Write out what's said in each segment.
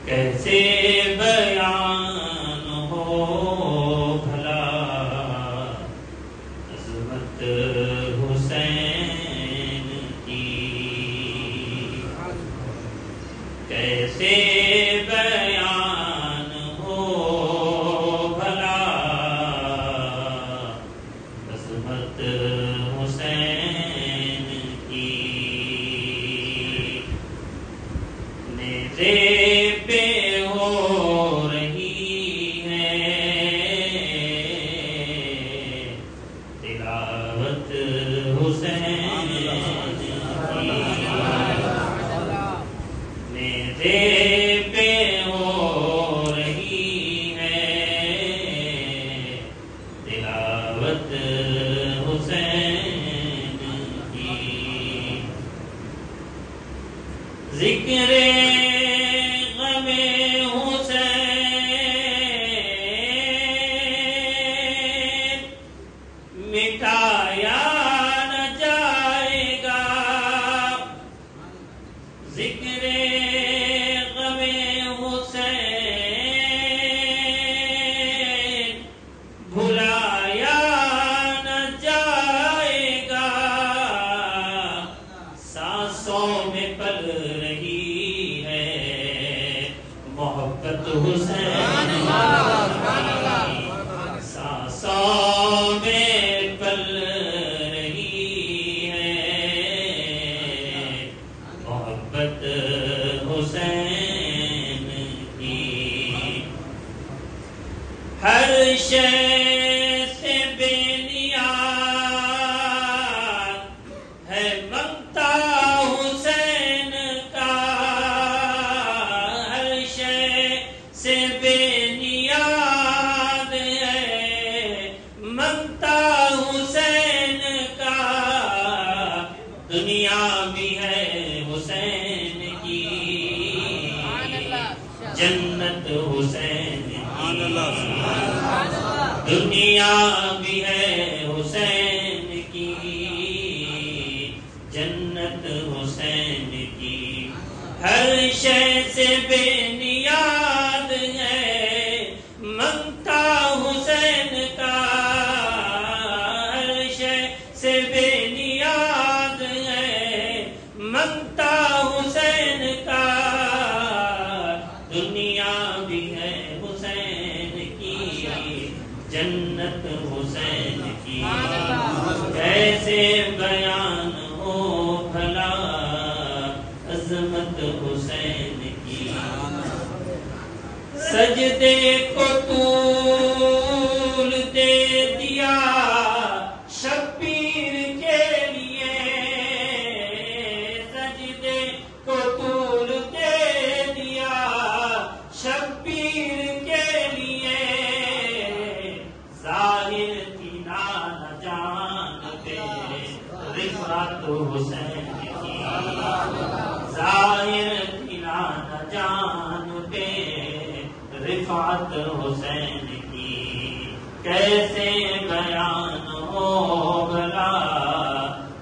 کیسے بیان ہو بھلا عظمت حسین کی، کیسے بیان ہو بھلا عظمت حسین کی۔ نیزے پہ ہو رہی ہے تلاوت حسین کی، نیزے پہ ہو رہی ہے تلاوت حسین کی۔ ذکر غم حسین مٹایا نہ جائے گا، ذکر غم حسین بھلایا نہ جائے گا، سانسوں میں پل رہی ہے محبت حسین کی، سانسوں میں پل رہی ہے محبت حسین کی۔ ہر شے سے بے نیاز ہے منگتا حسین کا، ہر شے سے بے نیاز ہے منگتا حسین کا، دنیا بھی ہے حسین کی، جنت حسین کی، دنیا بھی ہے حسین کی، جنت حسین کی۔ ہر شے سے بے نیاز ہے منگتا حسین کا، ہر شے سے بے نیاز ہے منگتا حسین کا، دنیا بھی ہے حسین کی، جنت حسین کی۔ کیسے بیان ہو بھلا عظمت حسین کی، سجدے کو طول دے دیا شبیر کے لیے، سجدے کو طول دے دیا شبیر کے لیے، ظاہر تھی نہ جانتے رفعت حسین کی، ظاہر تھی نہ جانتے رفعت حسین کی۔ کیسے بیان ہو بھلا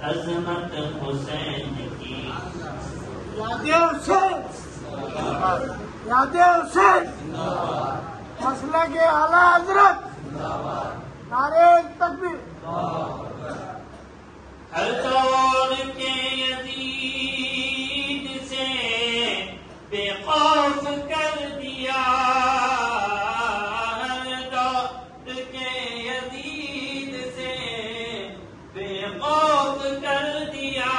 عظمت حسین کی۔ یاد حسین، یاد حسین، مسلک اعلیٰ حضرت، نعرہ تکبیر۔ ہر دور کے یزید سے بے خوف کر دیا، ہر دور کے یزید سے بے خوف کر دیا،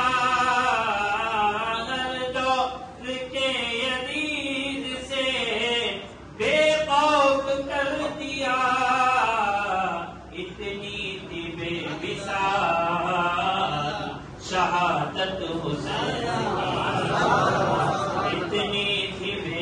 ہر دور کے یزید سے بے خوف کر دیا، اتنی تھی بے مثال شہادت حسین کی، اتنی تھی بے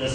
10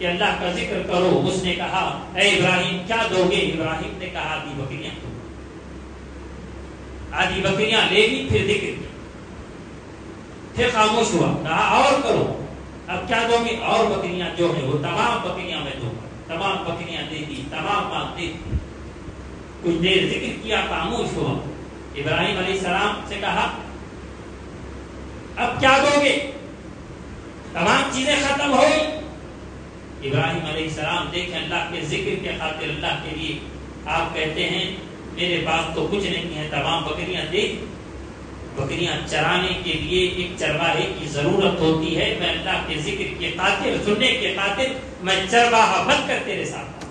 کہ اللہ کا ذکر کرو. اس نے کہا اے ابراہیم کیا دو گے؟ ابراہیم نے کہا آدھی بکریاں. آدھی بکریاں لے لی, پھر ذکر کیا, پھر خاموش ہوا. کہا اور کرو, اب کیا دو گے؟ اور بکریاں جو ہے وہ تمام بکریاں میں دوں گا. تمام بکریاں دے دی, تمام مال دے دی. کچھ دیر ذکر کیا, خاموش ہوا. ابراہیم علیہ السلام سے کہا اب کیا دو گے؟ تمام چیزیں ختم ہو گئی. ابراہیم علیہ السلام دیکھیں اللہ کے ذکر کے خاطر اللہ کے لیے آپ کہتے ہیں میرے پاس تو کچھ نہیں ہے, تمام بکریاں دے. بکریاں چرانے کے لیے ایک چرواہے کی ضرورت ہوتی ہے. میں اللہ کے ذکر کے خاطر, سننے کے خاطر میں چرواہا بن کر تیرے ساتھ.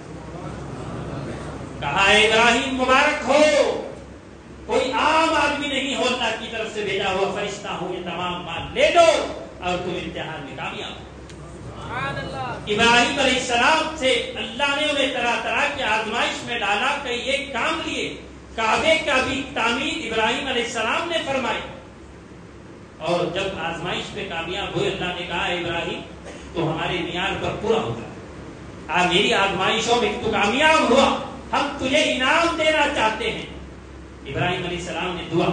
کہا اے ابراہیم مبارک ہو, کوئی عام آدمی نہیں ہو, اللہ کی طرف سے بھیجا ہوا فرشتہ ہو. یہ تمام مال لے لو اور تم امتحان میں کامیاب ہو. ابراہیم علیہ السلام سے اللہ نے انہیں طرح طرح کی آزمائش میں ڈالا. کئی ایک کام لیے, کعبے کا بھی تعمیر ابراہیم علیہ السلام نے فرمائی. اور جب آزمائش پہ کامیاب ہوئے, اللہ نے کہا ابراہیم تو ہمارے معیار پر پورا ہوگا, میری آزمائشوں میں تو کامیاب ہوا, ہم تجھے انعام دینا چاہتے ہیں. ابراہیم علیہ السلام نے دعا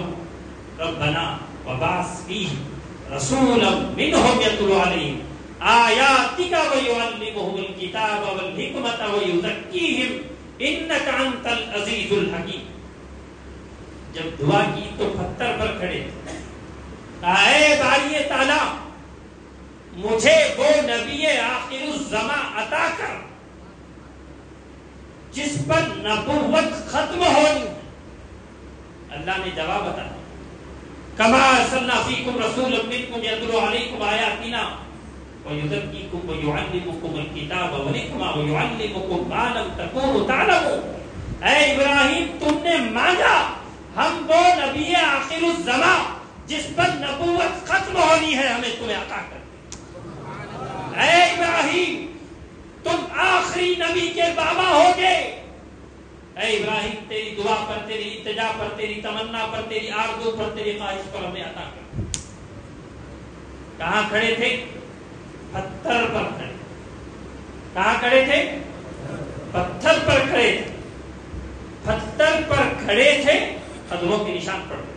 ربنا وبعث فیہم رسولا منہم یتلو علیہم آیاتک ویعلمہم الکتاب والحکمۃ ویزکیہم انک انت العزیز الحکیم. جب دعا کی تو پتھر پر کھڑے کہا اے باری تعالی مجھے وہ نبی آخر الزمان عطا کر جس پر نبوت ختم ہونی. اللہ نے جواب بتایا کما ارسلنا فیکم رسولا منکم یتلو علیکم آیاتنا ویزکیکم ویعلمکم الکتاب والحکمۃ ویعلمکم ما لم تکونوا تعلمون. اے ابراہیم تم نے مانگا, ہم وہ نبی آخر الزمان جس پر نبوت ختم ہونی ہے ہمیں تمہیں عطا کر. اے ابراہیم تم آخری نبی کے بابا ہو گئے. اے ابراہیم تیری دعا پر, تیری التجا پر, تیری تمنا پر, تیری آرزو پر, تیری خواہش پر ہمیں عطا کر. کہاں کھڑے تھے؟ پتھر پر کھڑے. کہاں کھڑے تھے؟ پتھر پر کھڑے تھے. پتھر پر کھڑے تھے, قدموں کے نشان پڑ گئے.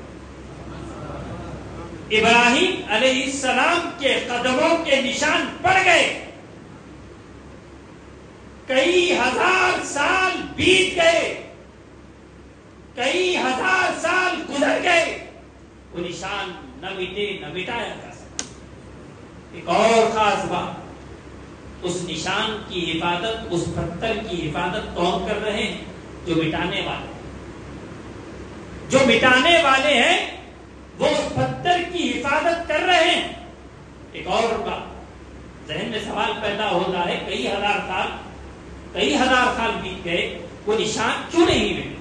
ابراہیم علیہ السلام کے قدموں کے نشان پڑ گئے. کئی ہزار سال بیت گئے, کئی ہزار سال گزر گئے, وہ نشان نہ مٹے نہ مٹایا جا سکتا. ایک اور خاص بات, اس نشان کی حفاظت, اس پتھر کی حفاظت کون کر رہے ہیں؟ جو مٹانے والے. جو مٹانے والے ہیں وہ اس پتھر کی حفاظت کر رہے ہیں. ایک اور بات ذہن میں سوال پیدا ہوتا ہے, کئی ہزار سال بیت گئے, وہ نشان کیوں نہیں مٹے؟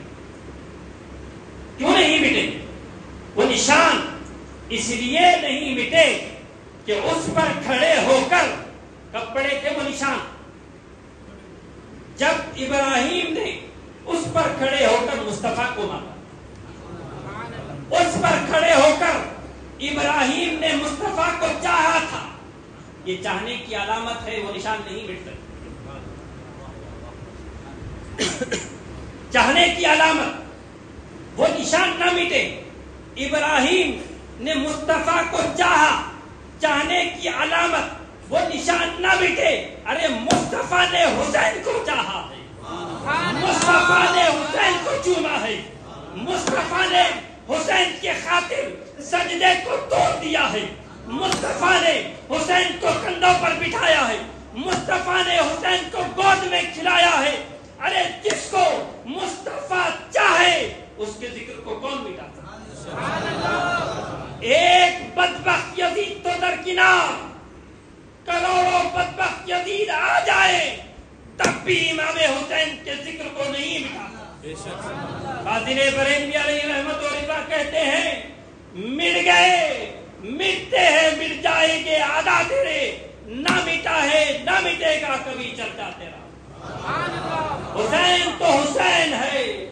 کیوں نہیں مٹے؟ وہ نشان اس لیے نہیں مٹے کہ اس پر کھڑے ہو کر, کب پڑے تھے وہ نشان؟ جب ابراہیم نے اس پر کھڑے ہو کر مصطفیٰ کو مانگا, اس پر کھڑے ہو کر ابراہیم نے مصطفیٰ کو چاہا تھا. یہ چاہنے کی علامت ہے, وہ نشان نہیں مٹ سکتا. چاہنے کی علامت, وہ نشان نہ مٹے. ابراہیم نے مصطفیٰ کو چاہا, چاہنے کی علامت, وہ نشان نہ مٹے. ارے مصطفیٰ نے حسین کو چاہا ہے, مصطفیٰ نے حسین کو چوما ہے, مصطفیٰ نے حسین کے خاطر سجدے کو توڑ دیا ہے, مصطفیٰ نے حسین کو کندھوں پر بٹھایا ہے, مصطفیٰ نے حسین کو گود میں کھلایا ہے. ارے جس کو مصطفیٰ چاہے اس کے ذکر کو کون مٹاتا؟ سبحان اللہ. ایک بدبخت یزید تو درکنار, کروڑوں بدبخت یزید آ جائے تب بھی امام حسین کے ذکر کو نہیں مٹاتا. فاضل بریلوی علیہ رحمت و رضا کہتے ہیں مٹ گئے, مٹتے ہیں, مٹ جائیں گے آدھا تیرے, نہ مٹا ہے نہ مٹے گا کبھی چرچا تیرا. حسین تو حسین ہے.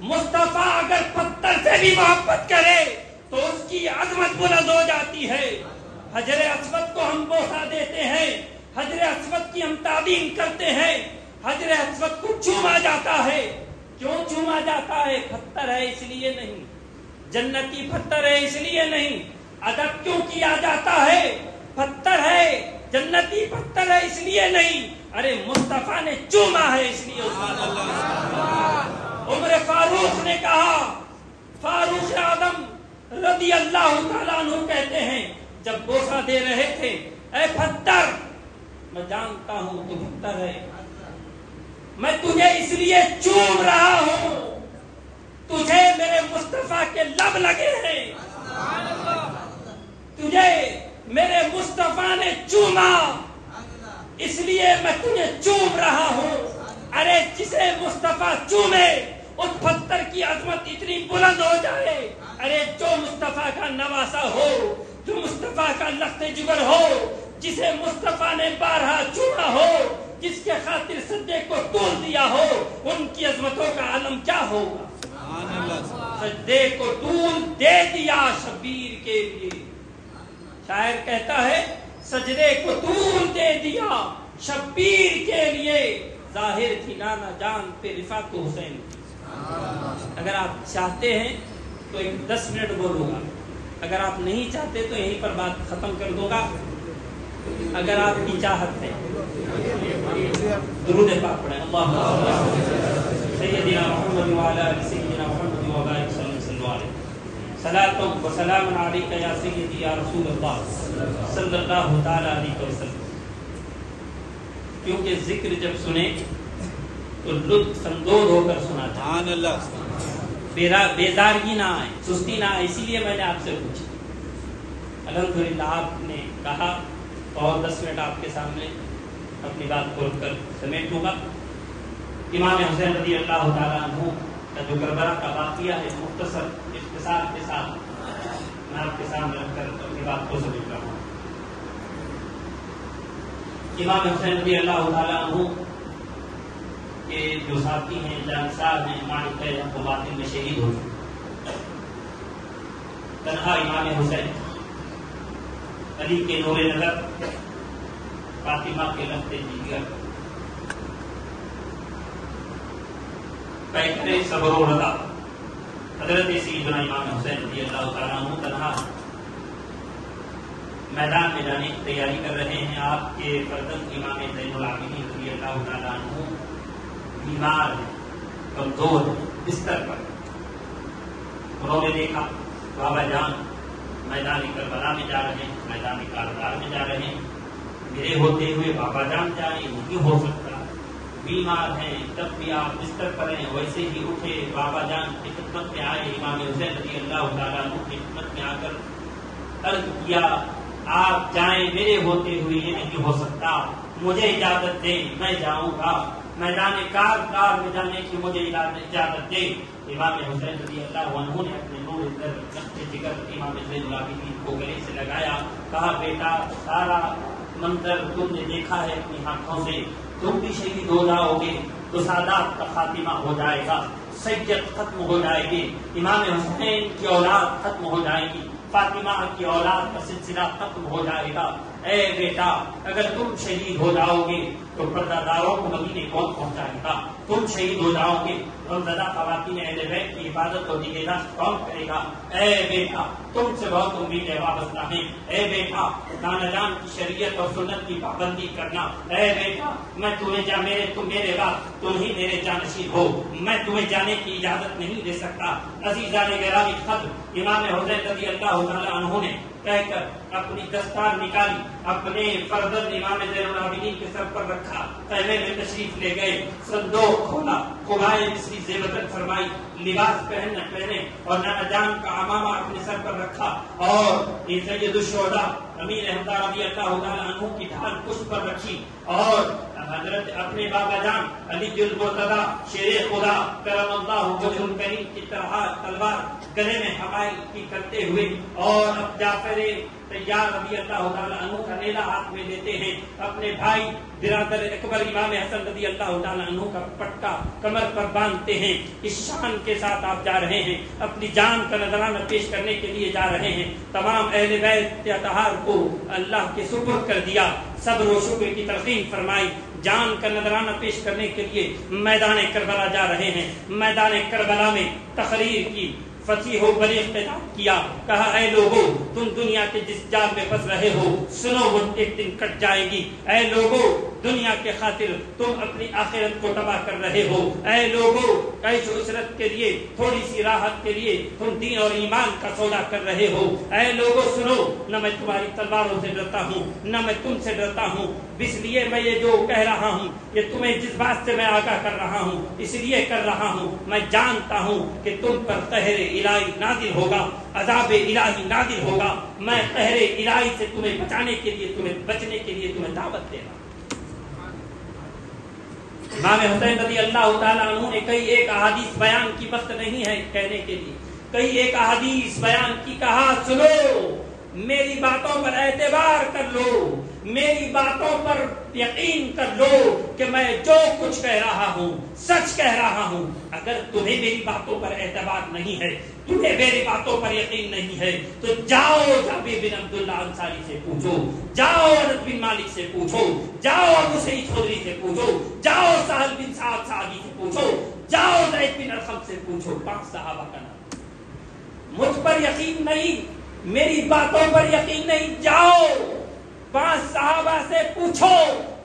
مصطفیٰ اگر پتھر سے بھی محبت کرے تو اس کی عظمت بلند ہو جاتی ہے. حجر اسود کو ہم بوسہ دیتے ہیں, حجر اسود کی ہم تعظیم کرتے ہیں، حجر اسود کو چوما جاتا ہے. کیوں چوما جاتا ہے؟ پتھر ہے اس لیے نہیں، جنتی پتھر ہے اس لیے نہیں. ادب کیوں کیا جاتا ہے؟ پتھر ہے، جنتی پتھر ہے اس لیے نہیں، ارے مصطفیٰ نے چوما ہے اس لیے. عمر فاروق نے کہا، فاروق اعظم رضی اللہ تعالیٰ عنہ کہتے ہیں جب بوسہ دے رہے تھے، اے پتھر میں جانتا ہوں تو پتھر ہے، میں تجھے اس لیے چوم رہا ہوں، تجھے میرے مصطفیٰ کے لب لگے ہیں، تجھے میرے مصطفیٰ نے چوما اس لیے میں تجھے چوم رہا ہوں. ارے جسے مصطفیٰ چومے اس پتھر کی عظمت اتنی بلند ہو جائے. ارے جو مصطفیٰ کا نواسا ہو، جو مصطفیٰ کا لخت جگر ہو، جسے مصطفیٰ نے بارہا چوما ہو، جس کے خاطر سجدے کو طول دیا ہو، ان کی عظمتوں کا عالم کیا ہوگا. سجدے کو طول دے دیا شبیر کے لیے. شاعر کہتا ہے سجدے کو طول دے دیا شبیر کے لیے، ظاہر تھی نانا جان پہ رفعت حسین. اگر آپ چاہتے ہیں تو 10 منٹ بولوں گا، اگر آپ نہیں چاہتے تو یہیں پر بات ختم کر دوں گا. اگر آپ کی چاہت ہے درود پاک پڑھیں. اللہم سیدنا محمد وعلی آل سیدنا محمد وبارک صلی اللہ علیہ صلاۃ و سلام علیک یا سیدی یا رسول اللہ صلی اللہ تعالی علیہ وسلم. کیونکہ ذکر جب سنیں تو لطف اندوز ہو کر سنا جائے، بیزارگی نہ آئے، سستی نہ آئے. اسی لیے میں نے آپ سے پوچھا. الحمدللہ آپ نے کہا اور 10 منٹ آپ کے سامنے اپنی بات کو رکھ کر سمیٹوں گا. امام حسین رضی اللہ تعالیٰ عنہ کا جو کربلا کا واقعہ ہے مختصر اختصار کے ساتھ میں آپ کے سامنے رکھ کر اپنی بات کو سمیٹ رہا ہوں. امام حسین رضی اللہ تعالیٰ عنہ کے جو ساتھی ہیں، جانسار ہیں، مالک کو باطن میں شہید ہو چکے. تنہا امام حسین علی کے نور نظر، فاطمہ کے لخت جگر، پیکر صبر و رضا حضرت سیدنا امام حسین رضی اللہ تعالیٰ عنہ تنہا میدان میں جانے کی تیاری کر رہے ہیں. آپ کے فرزند امام زین العابدین رضی اللہ تعالیٰ عنہ بیمار ہیں، کمزور ہیں، بستر پر. انہوں نے دیکھا بابا جان میدان کربلا میں جا رہے ہیں، میدان کارزار میں جا رہے ہیں. میرے ہوتے ہوئے بابا جان جائے نہیں ہو سکتا، بیمار ہیں. جب بھی آپ بستر پر ہیں ویسے ہی اٹھے، بابا جان کی خدمت میں آئے. امام حسین رضی اللہ تعالیٰ عنہ کی خدمت میں آ کر عرض کیا آپ جائیں، میرے ہوتے ہوئے یہ نہیں ہو سکتا، مجھے اجازت دیں، میں جاؤں گا. میدان کارزار میں جانے کی مجھے اجازت دیں. امام حسین رضی اللہ عنہ نے اپنے نور لخت جگر امام زین العابدین کو گلے سے لگایا، کہا بیٹا سارا منظر تم نے دیکھا ہے اپنی آنکھوں سے، تم بھی شہید ہو جاؤ گے تو سادات کا خاتمہ ہو جائے گا، سید ختم ہو جائے گی، امام حسین کی اولاد ختم ہو جائے گی، فاطمہ کی اولاد کا سلسلہ ختم ہو جائے گا. اے بیٹا اگر تم شہید ہو جاؤ گے تو پردہ داروں کو مدینے کون پہنچائے گا؟ تم شہید ہو جاؤ گے غمزدہ خواتین اہل بیت کی حفاظت اور نگہداشت کون کرے گا؟ اے بیٹا تم سے بہت امیدیں وابستہ ہیں. اے بیٹا نانا جان کی شریعت اور سنت کی پابندی کرنا. اے بیٹا میں تمہیں تم میرے بعد تم ہی میرے جانشین ہو، میں تمہیں جانے کی اجازت نہیں دے سکتا. عزیزان گرامی خط امام حسین رضی اللہ تعالیٰ عنہ نے کہہ کر اپنی دستار نکالی، اپنے فرزند امام زین العابدین کے سر پر رکھا، خیمے میں تشریف لے گئے، صندوق کھولا، قبائے مصری زیبتن فرمائی، لباس پہنے اور نانا جان کا عمامہ اپنے سر پر رکھا اور سید الشہداء امیر حمزہ رضی اللہ تعالیٰ عنہ کی ڈھال پشت پر رکھی اور حضرت اپنے بابا جان علی المرتضیٰ شیر خدا کرم اللہ وجہ الکریم کی طرح تلوار گلے میں حمایت کرتے ہوئے اور اب جعفر طیار رضی اللہ تعالیٰ عنہ کا نیلا ہاتھ میں لیتے ہیں، اپنے بھائی برادر اکبر امام حسن رضی اللہ تعالیٰ عنہ کا پٹکا کمر پر باندھتے ہیں. اس شان کے ساتھ آپ جا رہے ہیں، اپنی جان کا نذرانہ پیش کرنے کے لیے جا رہے ہیں. تمام اہل بیت اطہار کو اللہ کے سپرد کر دیا. صبر و شکر کی تلقین فرمائی. جان کا نذرانہ پیش کرنے کے لیے میدان کربلا جا رہے ہیں. میدان کربلا میں تقریر کی, فصیح و بلیغ خطاب کیا, کہا اے لوگو تم دنیا کے جس جال میں پھنس رہے ہو سنو وہ ایک دن کٹ جائے گی. اے لوگو دنیا کے خاطر تم اپنی آخرت کو تباہ کر رہے ہو. اے لوگو عیش و عشرت کے لیے تھوڑی سی راحت کے لیے تم دین اور ایمان کا سودا کر رہے ہو. اے لوگو سنو, نہ میں تمہاری تلواروں سے ڈرتا ہوں نہ میں تم سے ڈرتا ہوں. اس لیے میں یہ جو کہہ رہا ہوں یہ تمہیں جس بات سے میں آگاہ کر رہا ہوں اس لیے کر رہا ہوں میں جانتا ہوں کہ تم پر قہر الہی نازل ہوگا, عذاب الہی نازل ہوگا. میں قہر الہی سے تمہیں بچانے کے لیے تمہیں بچنے کے لیے تمہیں دعوت دے رہا ہوں. امام حسین رضی اللہ تعالیٰ عنہ نے کئی ایک احادیث بیان کی, وقت نہیں ہے کہنے کے لیے, کئی ایک احادیث بیان کی. کہا سنو میری باتوں پر اعتبار کر لو, میری باتوں پر یقین کر لو کہ میں جو کچھ کہہ رہا ہوں سچ کہہ رہا ہوں. اگر تمہیں میری باتوں پر اعتبار نہیں ہے, تمہیں میری باتوں پر یقین نہیں ہے تو جاؤ جابر بن عبداللہ انصاری سے پوچھو, جاؤ انس بن مالک سے پوچھو, جاؤ ابو سعید خدری سے پوچھو, جاؤ سہل بن سعد سعدی سے پوچھو, جاؤ زید بن ارقم سے پوچھو. 5 صحابہ کا نام. مجھ پر یقین نہیں, میری باتوں پر یقین نہیں, جاؤ 5 صحابہ سے پوچھو,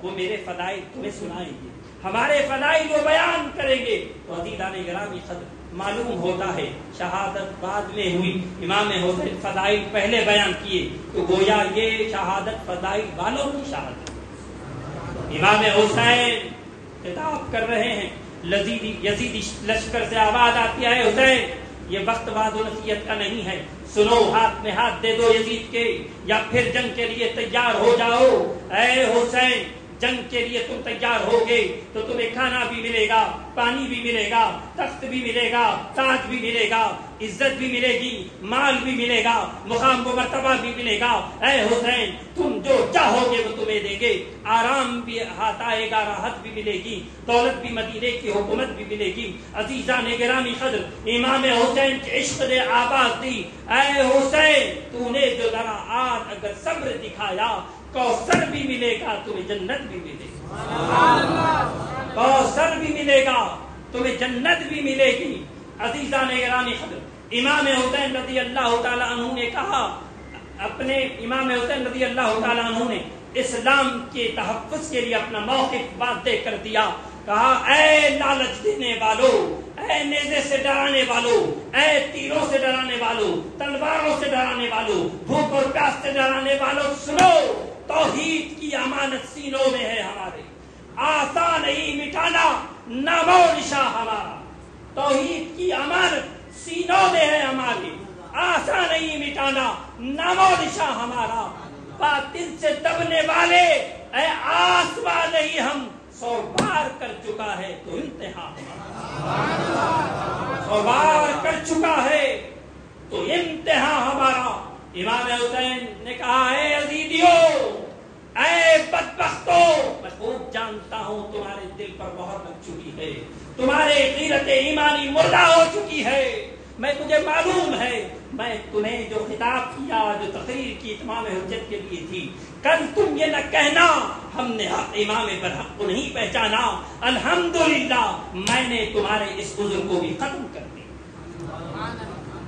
وہ میرے فضائل تمہیں سنائیں گے, ہمارے فضائل وہ بیان کریں گے. تو عزیزان گرامی قدر معلوم ہوتا ہے شہادت بعد میں ہوئی, امام حسین فضائل پہلے بیان کیے تو گویا یہ شہادت فضائل والوں کی شہادت. امام حسین خطاب کر رہے ہیں, یزیدی لشکر سے آواز آتی ہے حسین یہ وقت وعد و نصیحت کا نہیں ہے, سنو ہاتھ میں ہاتھ دے دو یزید کے یا پھر جنگ کے لیے تیار ہو جاؤ. اے حسین جنگ کے لیے تم تیار ہوگے تو تمہیں کھانا بھی ملے گا, پانی بھی ملے گا, تخت بھی ملے گا, تاج بھی ملے گا, عزت بھی ملے گی, مال بھی ملے گا, مقام و مرتبہ بھی ملے گا. اے حسین تم جو چاہو گے وہ تمہیں دیں گے, آرام بھی ہاتھ آئے گا, راحت بھی ملے گی, دولت بھی مدینے کی حکومت بھی ملے گی. عزیزان گرامی قدر امام حسین کے عشق نے آواز دی, اے حسین تو نے جو ذرا آج اگر صبر دکھایا کوثر بھی ملے گا, تمہیں جنت بھی ملے گی, کوثر بھی ملے گا, تمہیں جنت بھی ملے گی. عزیزان گرامی قدر امام حسین رضی اللہ تعالیٰ عنہ نے کہا, اپنے امام حسین رضی اللہ تعالیٰ عنہ نے اسلام کے تحفظ کے لیے اپنا موقف واضح کر دیا. کہا اے لالچ دینے والوں, اے نیزے سے ڈرانے والوں, اے تیروں سے ڈرانے والوں, تلواروں سے ڈرانے والوں, بھوک اور پیاس سے ڈرانے والوں, سنو توحید کی امانت سینوں میں ہے ہمارے, آسان نہیں مٹانا نامو نشاں ہمارا. توحید کی امانت سینوں میں ہے ہمارے, آسان نہیں مٹانا نامو نشاں ہمارا. باطل سے دبنے والے اے آسمان نہیں ہم 100 بار کر چکا ہے تو انتہا ہمارا, 100 بار کر چکا ہے تو انتہا ہمارا. امام حسین نے کہا اے عزیزیوں, اے بدبختو, میں خوب جانتا ہوں تمہارے دل پر بہت لگ چکی ہے, تمہارے غیرت ایمانی مردہ ہو چکی ہے. مجھے معلوم ہے میں تمہیں جو خطاب کیا, جو تقریر کی تمام حجت کے لیے تھی, کل تم یہ نہ کہنا ہم نے حق امام پر حق کو نہیں پہچانا. الحمدللہ میں نے تمہارے اس عذر کو بھی ختم کر دیا,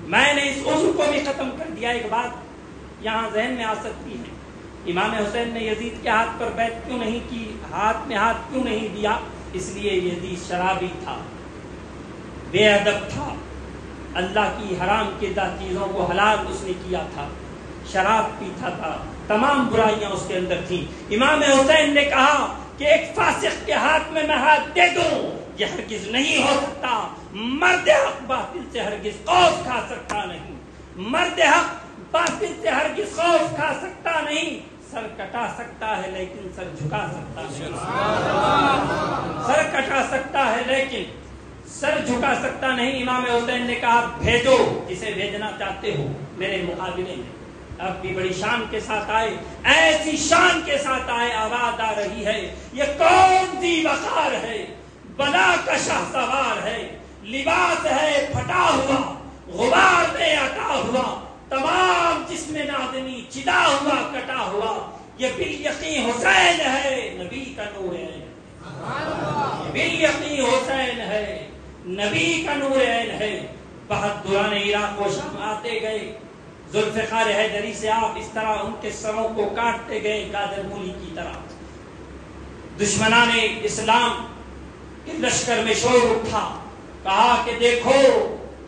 میں نے اس عذر کو بھی ختم کر دیا. ایک بات یہاں ذہن میں آ سکتی ہے, امام حسین نے یزید کے ہاتھ پر بیعت کیوں نہیں کی, ہاتھ میں ہاتھ کیوں نہیں دیا؟ اس لیے یزید شرابی تھا, بے ادب تھا, اللہ کی حرام کردہ چیزوں کو حلال اس نے کیا تھا, شراب پیتا تھا, تمام برائیاں اس کے اندر تھیں. امام حسین نے کہا کہ ایک فاسق کے ہاتھ میں ہاتھ دے دوں, یہ ہرگز نہیں ہو سکتا. مرد حق باطل سے ہرگز خوف کھا سکتا نہیں, مرد حق باطل سے ہرگز خوف کھا سکتا نہیں. سر کٹا سکتا ہے لیکن سر جھکا سکتا نہیں, سر کٹا سکتا ہے لیکن سر جھکا سکتا نہیں. امام حسین نے کہا بھیجو جسے بھیجنا چاہتے ہو میرے مقابلے میں. اب بھی بڑی شان کے ساتھ آئے, ایسی شان کے ساتھ آئے, آواز آ رہی ہے یہ کون سی وقار ہے, بلا کا شاہ سوار ہے, لباس ہے پھٹا ہوا, غبار میں اٹا ہوا, تمام جسم نازنی چدا ہوا کٹا ہوا, یہ بالیقین حسین ہے نبی کا نور عین، بالیقین حسین ہے نبی کا نور عین ہے۔ بہادران عراق و شام آتے گئے، ذوالفقار حیدری سے آپ اس طرح ان کے سروں کو کاٹتے گئے قادر مولی کی طرح۔ دشمنان اسلام کے لشکر میں شور اٹھا، کہا کہ دیکھو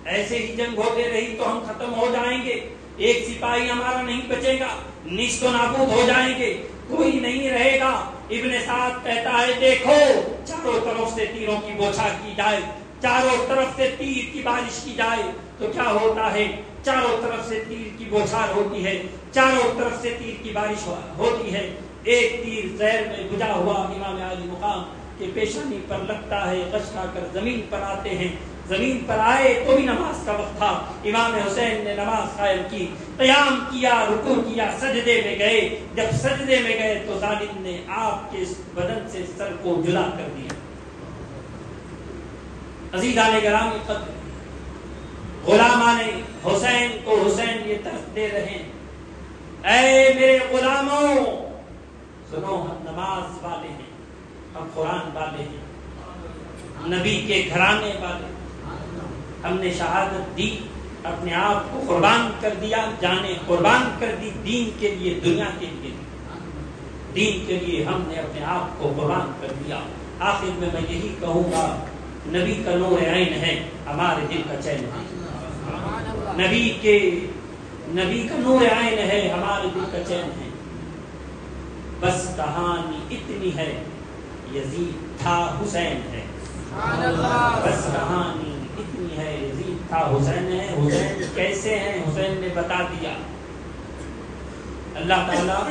ایسے ہی جنگ ہوتے رہی تو ہم ختم ہو جائیں گے، ایک سپاہی ہمارا نہیں بچے گا، نیست و نابود ہو جائیں گے، کوئی نہیں رہے گا۔ ابن سعد کہتا ہے دیکھو چاروں طرف سے تیروں کی بوچھا کی جائے، چاروں طرف سے تیر کی بارش کی جائے تو کیا ہوتا ہے؟ چاروں طرف سے تیر کی بوچھار ہوتی ہے، چاروں طرف سے تیر کی بارش ہوتی ہے۔ ایک تیر زہر میں بجھا ہوا امام عالی مقام کے پیشانی پر لگتا ہے، غش کھا کر زمین پر آتے ہیں۔ زمین پر آئے تو بھی نماز کا وقت تھا، امام حسین نے نماز قائم کی، قیام کیا، رکوع کیا، سجدے میں گئے۔ جب سجدے میں گئے تو ظالم نے آپ کے بدن سے سر کو جلا کر دیا۔ عزیزان گرامی قدر، غلامان حسین کو حسین یہ درس دے رہے ہیں، اے میرے غلاموں سنو، ہم نماز والے ہیں، ہم قرآن والے ہیں، نبی کے گھرانے والے، ہم نے شہادت دی، اپنے آپ کو قربان کر دیا، جانیں قربان کر دی دین کے لیے، دنیا کے لیے، دین کے لیے ہم نے اپنے آپ کو قربان کر دیا۔ آخر میں یہی کہوں گا، نبی کا نور عین ہے، ہمارے دل کا چین ہے، نبی کا نور عین ہے، ہمارے دل کا چین ہے۔ بس کہانی اتنی ہے، یزید تھا حسین ہے، بس کہانی اتنی ہے، یزید تھا حسین ہے۔ حسین کیسے ہیں حسین نے بتا دیا۔ اللہ تعالیٰ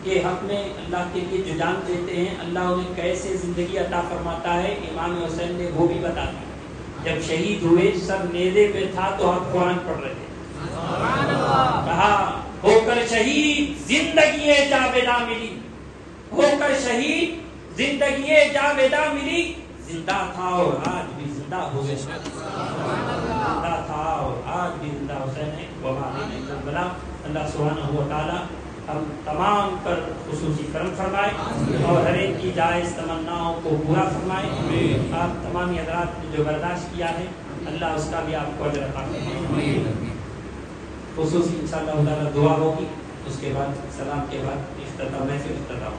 کے حق میں اللہ کے لیے جو جان دیتے ہیں، اللہ انہیں کیسے زندگی عطا فرماتا ہے، امام حسین نے وہ بھی بتا دیا۔ جب شہید ہوئے سب نیزے پہ تھا تو آپ قرآن پڑھ رہے تھے، کہا ہو کر شہید زندگی جاویدہ ملی، ہو کر شہید زندگی جاویدہ ملی، زندہ تھا اور آج بھی زندہ حسین، زندہ تھا اور آج بھی زندہ حسین ہے۔ وما علینا الا البلاغ۔ اللہ سبحانہ و تعالی ہم تمام پر خصوصی کرم فرمائے اور ہر ایک کی جائز تمناؤں کو پورا فرمائے۔ آپ تمامی حضرات نے جو برداشت کیا ہے اللہ اس کا بھی آپ کو اجر عطا فرمائے۔ خصوصی انشاءاللہ تعالی دعا ہوگی، اس کے بعد سلام کے بعد افتتاح محفل افتتاح